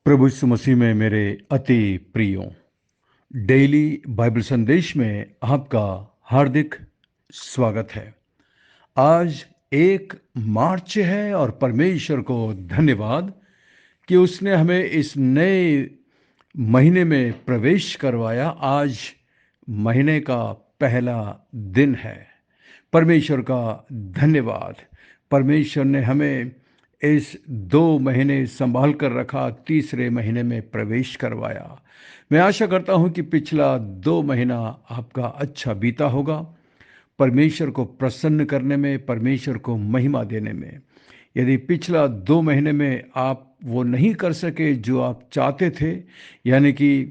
प्रभु यीशु मसीह में मेरे अति प्रियो, डेली बाइबल संदेश में आपका हार्दिक स्वागत है। आज 1 मार्च है और परमेश्वर को धन्यवाद कि उसने हमें इस नए महीने में प्रवेश करवाया। आज महीने का पहला दिन है। परमेश्वर का धन्यवाद। परमेश्वर ने हमें इस 2 महीने संभाल कर रखा, तीसरे महीने में प्रवेश करवाया। मैं आशा करता हूं कि पिछला 2 महीना आपका अच्छा बीता होगा, परमेश्वर को प्रसन्न करने में, परमेश्वर को महिमा देने में। यदि पिछला 2 महीने में आप वो नहीं कर सके जो आप चाहते थे, यानी कि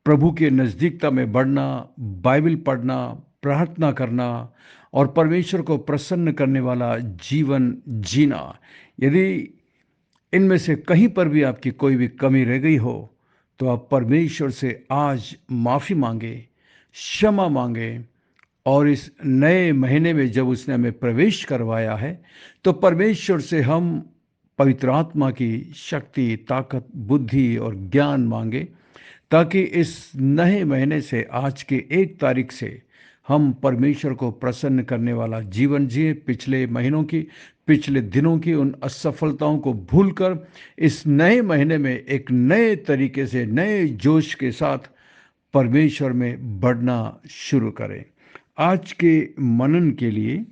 प्रभु के नज़दीकता में बढ़ना, बाइबल पढ़ना, प्रार्थना करना और परमेश्वर को प्रसन्न करने वाला जीवन जीना, यदि इनमें से कहीं पर भी आपकी कोई भी कमी रह गई हो, तो आप परमेश्वर से आज माफ़ी मांगे, क्षमा मांगे और इस नए महीने में जब उसने हमें प्रवेश करवाया है, तो परमेश्वर से हम पवित्र आत्मा की शक्ति, ताकत, बुद्धि और ज्ञान मांगे, ताकि इस नए महीने से, आज के 1 तारीख से, हम परमेश्वर को प्रसन्न करने वाला जीवन जिए। पिछले महीनों की, पिछले दिनों की उन असफलताओं को भूलकर इस नए महीने में एक नए तरीके से, नए जोश के साथ परमेश्वर में बढ़ना शुरू करें। आज के मनन के लिए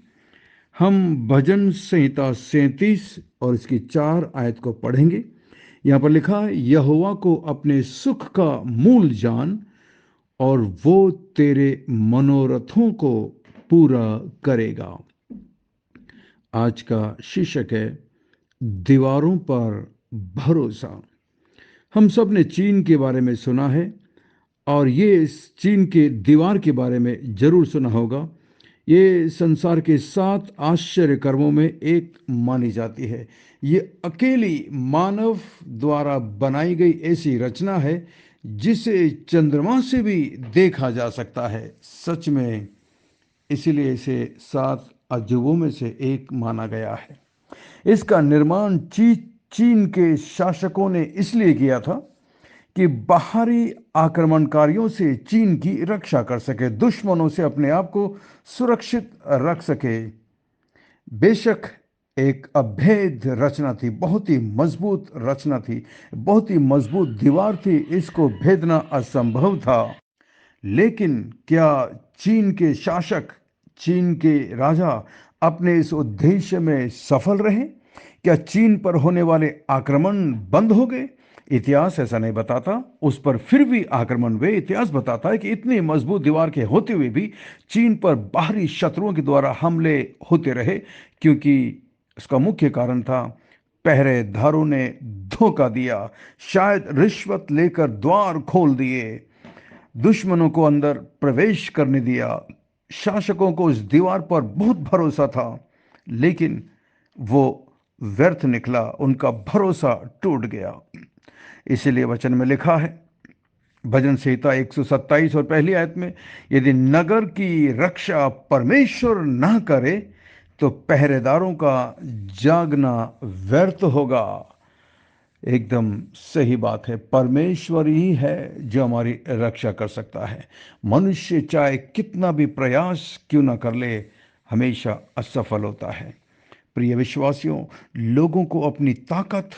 हम भजन संहिता 37 और इसकी 4 आयत को पढ़ेंगे। यहाँ पर लिखा है, यहोवा को अपने सुख का मूल जान और वो तेरे मनोरथों को पूरा करेगा। आज का शीर्षक है, दीवारों पर भरोसा। हम सब ने चीन के बारे में सुना है और ये चीन के दीवार के बारे में जरूर सुना होगा। ये संसार के 7 आश्चर्य कर्मों में एक मानी जाती है। ये अकेली मानव द्वारा बनाई गई ऐसी रचना है जिसे चंद्रमा से भी देखा जा सकता है। सच में इसीलिए इसे 7 अजूबों में से एक माना गया है। इसका निर्माण चीन के शासकों ने इसलिए किया था कि बाहरी आक्रमणकारियों से चीन की रक्षा कर सके, दुश्मनों से अपने आप को सुरक्षित रख सके। बेशक एक अभेद रचना थी, बहुत ही मजबूत रचना थी, बहुत ही मजबूत दीवार थी, इसको भेदना असंभव था। लेकिन क्या चीन के शासक, चीन के राजा अपने इस उद्देश्य में सफल रहे? क्या चीन पर होने वाले आक्रमण बंद हो गए? इतिहास ऐसा नहीं बताता। उस पर फिर भी आक्रमण हुए। इतिहास बताता है कि इतनी मजबूत दीवार के होते हुए भी चीन पर बाहरी शत्रुओं के द्वारा हमले होते रहे, क्योंकि उसका मुख्य कारण था, पहरेदारों ने धोखा दिया, शायद रिश्वत लेकर द्वार खोल दिए, दुश्मनों को अंदर प्रवेश करने दिया। शासकों को उस दीवार पर बहुत भरोसा था, लेकिन वो व्यर्थ निकला, उनका भरोसा टूट गया। इसीलिए वचन में लिखा है, भजन संहिता 127 और पहली आयत में, यदि नगर की रक्षा परमेश्वर ना करे तो पहरेदारों का जागना व्यर्थ होगा। एकदम सही बात है। परमेश्वर ही है जो हमारी रक्षा कर सकता है। मनुष्य चाहे कितना भी प्रयास क्यों ना कर ले, हमेशा असफल होता है। प्रिय विश्वासियों, लोगों को अपनी ताकत,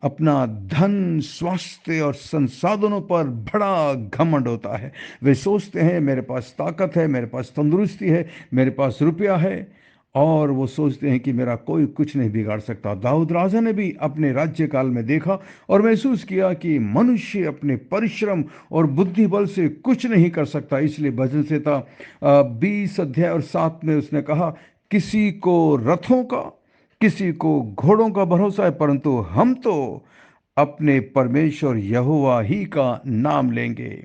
अपना धन, स्वास्थ्य और संसाधनों पर बड़ा घमंड होता है। वे सोचते हैं, मेरे पास ताकत है, मेरे पास तंदुरुस्ती है, मेरे पास रुपया है, और वो सोचते हैं कि मेरा कोई कुछ नहीं बिगाड़ सकता। दाऊद राजा ने भी अपने राज्यकाल में देखा और महसूस किया कि मनुष्य अपने परिश्रम और बुद्धि बल से कुछ नहीं कर सकता। इसलिए भजन संहिता 20 अध्याय और 7 में उसने कहा, किसी को रथों का, किसी को घोड़ों का भरोसा है, परंतु हम तो अपने परमेश्वर यहोवा ही का नाम लेंगे।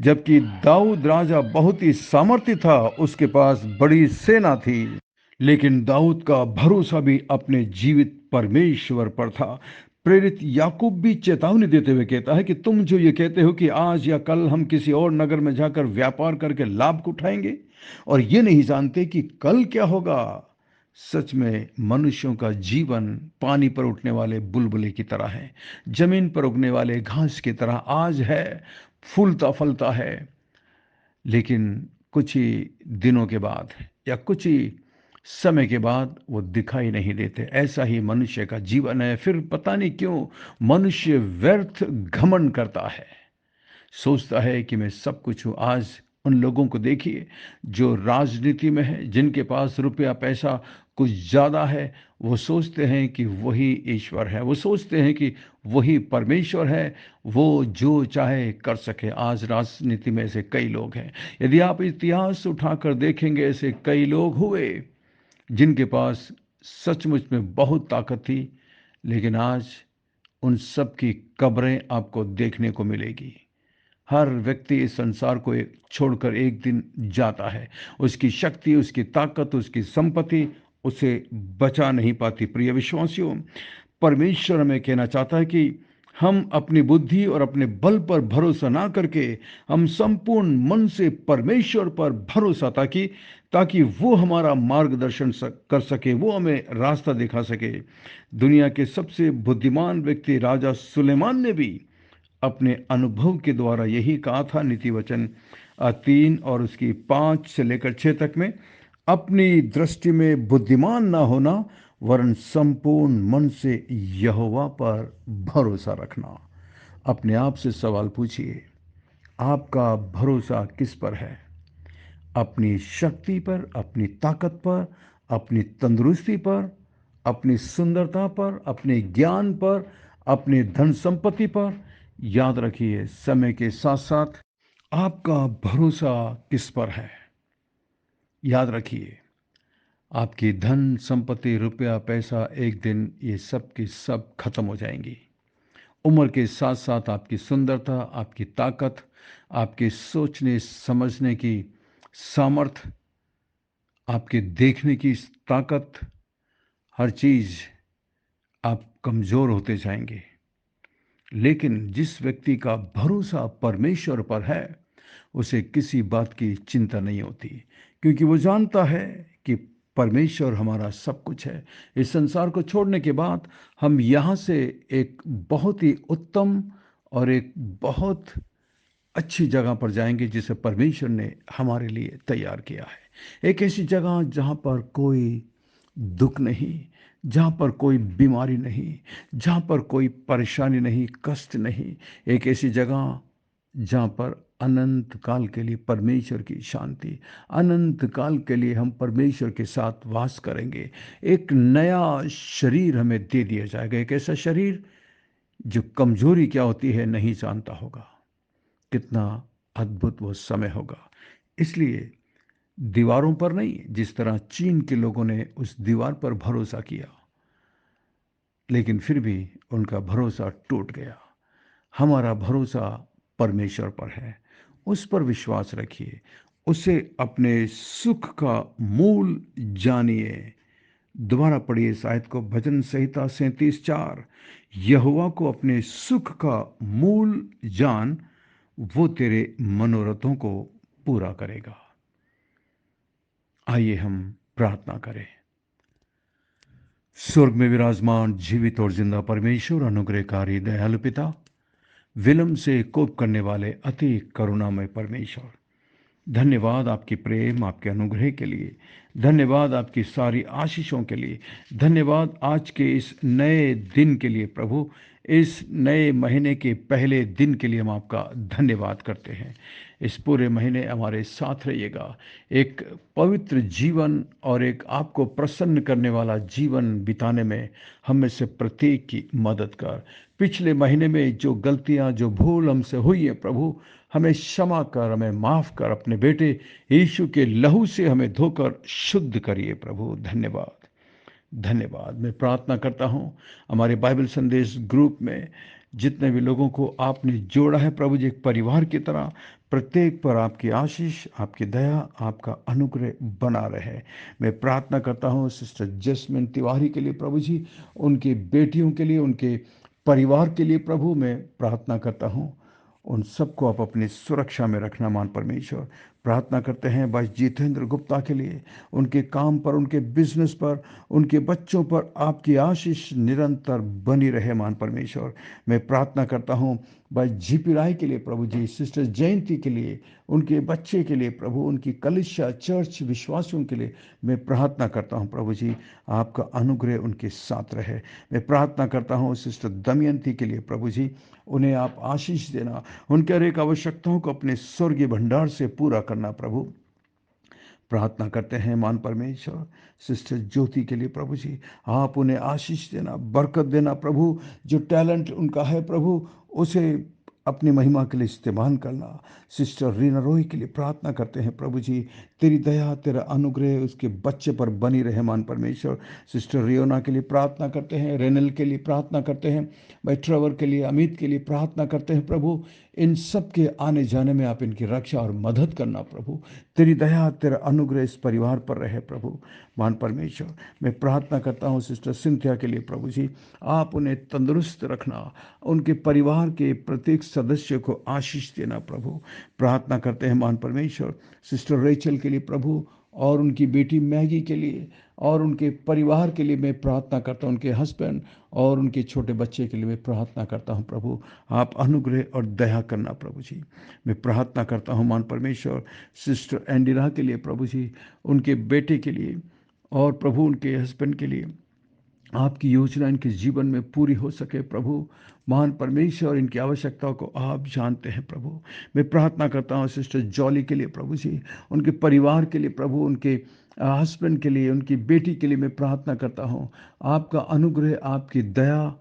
जबकि दाऊद राजा बहुत ही सामर्थ्य था, उसके पास बड़ी सेना थी, लेकिन दाऊद का भरोसा भी अपने जीवित परमेश्वर पर था। प्रेरित याकूब भी चेतावनी देते हुए कहता है कि तुम जो ये कहते हो कि आज या कल हम किसी और नगर में जाकर व्यापार करके लाभ उठाएंगे और ये नहीं जानते कि कल क्या होगा। सच में मनुष्यों का जीवन पानी पर उठने वाले बुलबुले की तरह है, जमीन पर उगने वाले घास की तरह आज है, फूलता फलता है, लेकिन कुछ ही दिनों के बाद या कुछ ही समय के बाद वो दिखाई नहीं देते। ऐसा ही मनुष्य का जीवन है। फिर पता नहीं क्यों मनुष्य व्यर्थ घमंड करता है, सोचता है कि मैं सब कुछ हूँ। आज उन लोगों को देखिए जो राजनीति में है, जिनके पास रुपया पैसा कुछ ज़्यादा है, वो सोचते हैं कि वही ईश्वर है, वो सोचते हैं कि वही परमेश्वर है, वो जो चाहे कर सके। आज राजनीति में ऐसे कई लोग हैं। यदि आप इतिहास उठाकर देखेंगे, ऐसे कई लोग हुए जिनके पास सचमुच में बहुत ताकत थी, लेकिन आज उन सब की कब्रें आपको देखने को मिलेगी। हर व्यक्ति इस संसार को छोड़कर एक दिन जाता है। उसकी शक्ति, उसकी ताकत, उसकी संपत्ति उसे बचा नहीं पाती। प्रिय विश्वासियों, परमेश्वर हमें कहना चाहता है कि हम अपनी बुद्धि और अपने बल पर भरोसा ना करके हम संपूर्ण मन से परमेश्वर पर भरोसा, ताकि ताकि वो हमारा मार्गदर्शन कर सके, वो हमें रास्ता दिखा सके। दुनिया के सबसे बुद्धिमान व्यक्ति राजा सुलेमान ने भी अपने अनुभव के द्वारा यही कहा था। नीति वचन 3 और उसकी 5 से लेकर 6 तक में, अपनी दृष्टि में बुद्धिमान ना होना, वरन संपूर्ण मन से यहोवा पर भरोसा रखना। अपने आप से सवाल पूछिए, आपका भरोसा किस पर है? अपनी शक्ति पर, अपनी ताकत पर, अपनी तंदुरुस्ती पर, अपनी सुंदरता पर, अपने ज्ञान पर, अपनी धन संपत्ति पर? याद रखिए, समय के साथ साथ आपका भरोसा किस पर है? याद रखिए, आपकी धन संपत्ति, रुपया पैसा, एक दिन ये सब की सब खत्म हो जाएंगी। उम्र के साथ साथ आपकी सुंदरता, आपकी ताकत, आपके सोचने समझने की सामर्थ्य, आपके देखने की ताकत, हर चीज आप कमजोर होते जाएंगे। लेकिन जिस व्यक्ति का भरोसा परमेश्वर पर है, उसे किसी बात की चिंता नहीं होती, क्योंकि वो जानता है कि परमेश्वर हमारा सब कुछ है। इस संसार को छोड़ने के बाद हम यहाँ से एक बहुत ही उत्तम और एक बहुत अच्छी जगह पर जाएंगे, जिसे परमेश्वर ने हमारे लिए तैयार किया है। एक ऐसी जगह जहाँ पर कोई दुख नहीं, जहाँ पर कोई बीमारी नहीं, जहाँ पर कोई परेशानी नहीं, कष्ट नहीं। एक ऐसी जगह जहाँ पर अनंत काल के लिए परमेश्वर की शांति, अनंत काल के लिए हम परमेश्वर के साथ वास करेंगे। एक नया शरीर हमें दे दिया जाएगा, एक ऐसा शरीर जो कमजोरी क्या होती है नहीं जानता होगा। कितना अद्भुत वो समय होगा। इसलिए दीवारों पर नहीं, जिस तरह चीन के लोगों ने उस दीवार पर भरोसा किया, लेकिन फिर भी उनका भरोसा टूट गया। हमारा भरोसा परमेश्वर पर है। उस पर विश्वास रखिए, उसे अपने सुख का मूल जानिए। दोबारा पढ़िए इस आयत को, भजन संहिता 37:4। यहोवा को अपने सुख का मूल जान, वो तेरे मनोरथों को पूरा करेगा। आइए हम प्रार्थना करें। स्वर्ग में विराजमान जीवित और जिंदा परमेश्वर, अनुग्रहकारी दयालु पिता, विलंब से कोप करने वाले अति करुणामय परमेश्वर, धन्यवाद आपकी प्रेम, आपके अनुग्रह के लिए। धन्यवाद आपकी सारी आशीषों के लिए। धन्यवाद आज के इस नए दिन के लिए प्रभु। इस नए महीने के पहले दिन के लिए हम आपका धन्यवाद करते हैं। इस पूरे महीने हमारे साथ रहिएगा। एक पवित्र जीवन और एक आपको प्रसन्न करने वाला जीवन बिताने में हम में से प्रत्येक की मदद कर। पिछले महीने में जो गलतियां, जो भूल हमसे हुई है प्रभु, हमें क्षमा कर, हमें माफ कर। अपने बेटे यीशु के लहू से हमें धोकर शुद्ध करिए प्रभु। धन्यवाद, धन्यवाद। मैं प्रार्थना करता हूँ हमारे बाइबल संदेश ग्रुप में जितने भी लोगों को आपने जोड़ा है प्रभु जी, एक परिवार की तरह प्रत्येक पर आपकी आशीष, आपकी दया, आपका अनुग्रह बना रहे। मैं प्रार्थना करता हूँ सिस्टर जस्मिन तिवारी के लिए प्रभु जी, उनकी बेटियों के लिए, उनके परिवार के लिए प्रभु मैं प्रार्थना करता हूँ। उन सबको आप अपनी सुरक्षा में रखना मान परमेश्वर। प्रार्थना करते हैं भाई जितेंद्र गुप्ता के लिए, उनके काम पर, उनके बिजनेस पर, उनके बच्चों पर आपकी आशीष निरंतर बनी रहे मान परमेश्वर। मैं प्रार्थना करता हूँ भाई जीपी राय के लिए प्रभु जी, सिस्टर जयंती के लिए, उनके बच्चे के लिए प्रभु, उनकी कलिसिया चर्च विश्वासियों के लिए मैं प्रार्थना करता हूँ प्रभु जी, आपका अनुग्रह उनके साथ रहे। मैं प्रार्थना करता हूँ सिस्टर दमयंती के लिए प्रभु जी, उन्हें आप आशीष देना, उनके हर एक आवश्यकताओं को अपने स्वर्गीय भंडार से पूरा करना प्रभु। प्रार्थना करते हैं मान परमेश्वर सिस्टर ज्योति के लिए प्रभु जी, आप उन्हें आशीष देना, बरकत देना प्रभु। जो टैलेंट उनका है प्रभु, उसे अपनी महिमा के लिए इस्तेमाल करना। सिस्टर रीना रोही के लिए प्रार्थना करते हैं प्रभु जी, तेरी दया तेरा अनुग्रह उसके बच्चे पर बनी रहे मान परमेश्वर। सिस्टर रियोना के लिए प्रार्थना करते हैं, रेनल के लिए प्रार्थना करते हैं, भाई ट्रेवर के लिए, अमित के लिए प्रार्थना करते हैं प्रभु। इन सब के आने जाने में आप इनकी रक्षा और मदद करना प्रभु। तेरी दया तेरा अनुग्रह इस परिवार पर रहे प्रभु मान परमेश्वर। मैं प्रार्थना करता हूँ सिस्टर सिंथिया के लिए प्रभु जी, आप उन्हें तंदुरुस्त रखना, उनके परिवार के प्रत्येक सदस्य को आशीष देना प्रभु। प्रार्थना करते हैं मान परमेश्वर सिस्टर रेचल के लिए प्रभु, और उनकी बेटी मैगी के लिए और उनके परिवार के लिए मैं प्रार्थना करता हूँ, उनके हस्बैंड और उनके छोटे बच्चे के लिए मैं प्रार्थना करता हूँ प्रभु। आप अनुग्रह और दया करना प्रभु जी। मैं प्रार्थना करता हूँ मान परमेश्वर सिस्टर एंडिरा के लिए प्रभु जी, उनके बेटे के लिए और प्रभु उनके हस्बैंड के लिए आपकी योजना इनके जीवन में पूरी हो सके प्रभु। महान परमेश्वर, इनकी आवश्यकताओं को आप जानते हैं प्रभु। मैं प्रार्थना करता हूँ सिस्टर जॉली के लिए प्रभु जी, उनके परिवार के लिए प्रभु, उनके हस्बैंड के लिए, उनकी बेटी के लिए मैं प्रार्थना करता हूँ, आपका अनुग्रह आपकी दया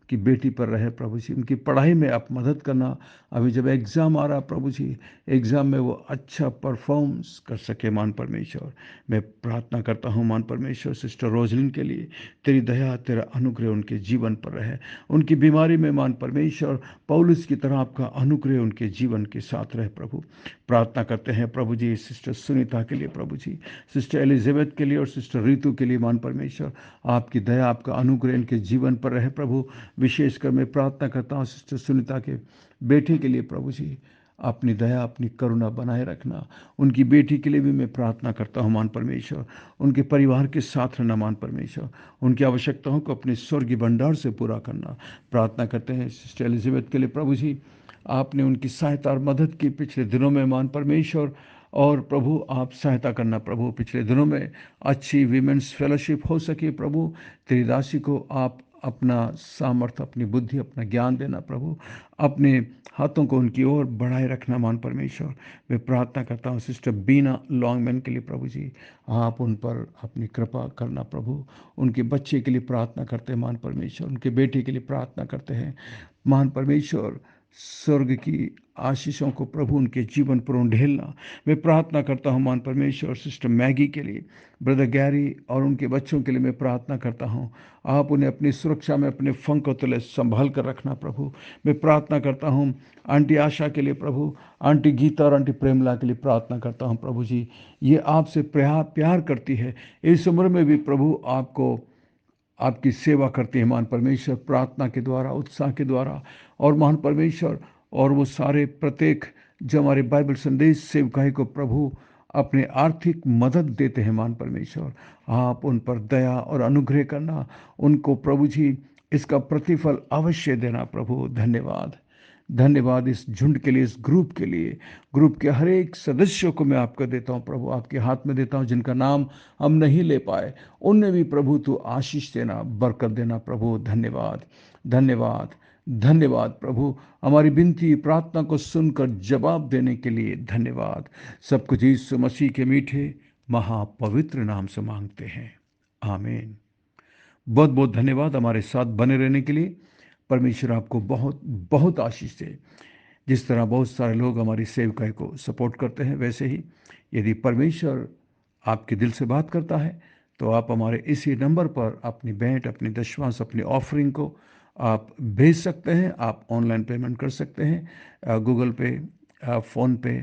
की बेटी पर रहे प्रभु जी। उनकी पढ़ाई में आप मदद करना, अभी जब एग्ज़ाम आ रहा प्रभु जी, एग्ज़ाम में वो अच्छा परफॉर्मेंस कर सके मान परमेश्वर। मैं प्रार्थना करता हूँ मान परमेश्वर सिस्टर रोजलिन के लिए, तेरी दया तेरा अनुग्रह उनके जीवन पर रहे। उनकी बीमारी में मान परमेश्वर पौलुस की तरह आपका अनुग्रह उनके जीवन के साथ रहे प्रभु। प्रार्थना करते हैं प्रभु जी सिस्टर सुनीता के लिए प्रभु जी, सिस्टर एलिजाबेथ के लिए और सिस्टर रीतू के लिए मान परमेश्वर आपकी दया आपका अनुग्रह इनके जीवन पर रहे प्रभु। विशेषकर मैं प्रार्थना करता हूँ सिस्टर सुनीता के बेटे के लिए प्रभु जी, अपनी दया अपनी करुणा बनाए रखना। उनकी बेटी के लिए भी मैं प्रार्थना करता हूँ मान परमेश्वर, उनके परिवार के साथ रहना मान परमेश्वर, उनकी आवश्यकताओं को अपने स्वर्गीय भंडार से पूरा करना। प्रार्थना करते हैं सिस्टर एलिजाबेथ के लिए प्रभु जी, आपने उनकी सहायता और मदद की पिछले दिनों में मान परमेश्वर, और प्रभु आप सहायता करना प्रभु। पिछले दिनों में अच्छी वीमेंस फेलोशिप हो सके प्रभु। तेरी दासी को आप अपना सामर्थ्य, अपनी बुद्धि, अपना ज्ञान देना प्रभु। अपने हाथों को उनकी ओर बढ़ाए रखना मान परमेश्वर। मैं प्रार्थना करता हूँ सिस्टर बीना लॉन्गमैन के लिए प्रभु जी, आप उन पर अपनी कृपा करना प्रभु। उनके बच्चे के लिए प्रार्थना करते हैं मान परमेश्वर, उनके बेटे के लिए प्रार्थना करते हैं महान परमेश्वर। स्वर्ग की आशीषों को प्रभु उनके जीवन पर उंडेलना। मैं प्रार्थना करता हूँ मान परमेश्वर सिस्टर मैगी के लिए, ब्रदर गैरी और उनके बच्चों के लिए मैं प्रार्थना करता हूँ, आप उन्हें अपनी सुरक्षा में अपने फंकों तले संभाल कर रखना प्रभु। मैं प्रार्थना करता हूँ आंटी आशा के लिए प्रभु, आंटी गीता और आंटी प्रेमला के लिए प्रार्थना करता हूँ प्रभु जी। ये आपसे प्यार करती है, इस उम्र में भी प्रभु आपको आपकी सेवा करते हैं महान परमेश्वर, प्रार्थना के द्वारा, उत्साह के द्वारा। और महान परमेश्वर, और वो सारे प्रत्येक जो हमारे बाइबल संदेश सेवकाई को प्रभु अपने आर्थिक मदद देते हैं महान परमेश्वर, आप उन पर दया और अनुग्रह करना, उनको प्रभु जी इसका प्रतिफल अवश्य देना प्रभु। धन्यवाद, धन्यवाद इस झुंड के लिए, इस ग्रुप के लिए। ग्रुप के हर एक सदस्यों को मैं आपको देता हूँ प्रभु, आपके हाथ में देता हूँ। जिनका नाम हम नहीं ले पाए, उनमें भी प्रभु तू आशीष देना, बरकत देना प्रभु। धन्यवाद, धन्यवाद, धन्यवाद प्रभु। हमारी विनती प्रार्थना को सुनकर जवाब देने के लिए धन्यवाद। सब कुछ यीशु मसीह के मीठे महापवित्र नाम से मांगते हैं, आमीन। बहुत बहुत धन्यवाद हमारे साथ बने रहने के लिए। परमेश्वर आपको बहुत बहुत आशीष दे। जिस तरह बहुत सारे लोग हमारी सेवकाई को सपोर्ट करते हैं, वैसे ही यदि परमेश्वर आपके दिल से बात करता है तो आप हमारे इसी नंबर पर अपनी भेंट, अपनी दशमांश, अपनी ऑफरिंग को आप भेज सकते हैं। आप ऑनलाइन पेमेंट कर सकते हैं, गूगल पे, फ़ोन पे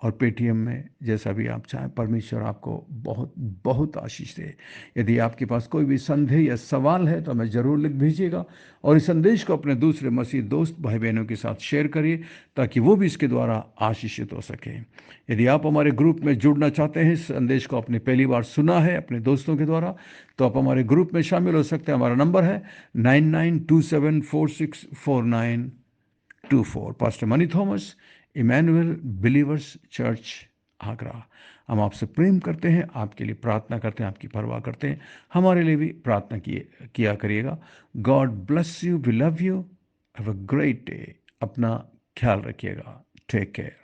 और पेटीएम में, जैसा भी आप चाहें। परमेश्वर आपको बहुत बहुत आशीष दे। यदि आपके पास कोई भी संदेह या सवाल है तो हमें ज़रूर लिख भेजिएगा, और इस संदेश को अपने दूसरे मसीह दोस्त भाई बहनों के साथ शेयर करिए, ताकि वो भी इसके द्वारा आशीषित हो सके। यदि आप हमारे ग्रुप में जुड़ना चाहते हैं, इस संदेश को आपने पहली बार सुना है अपने दोस्तों के द्वारा, तो आप हमारे ग्रुप में शामिल हो सकते हैं। हमारा नंबर है 9927464924। Pastor Mani Thomas, Emmanuel believers church, Agra. हम आपसे प्रेम करते हैं, आपके लिए प्रार्थना करते हैं, आपकी परवाह करते हैं। हमारे लिए भी प्रार्थना किया करिएगा। God bless you, we love you, have a great day. अपना ख्याल रखिएगा। Take care.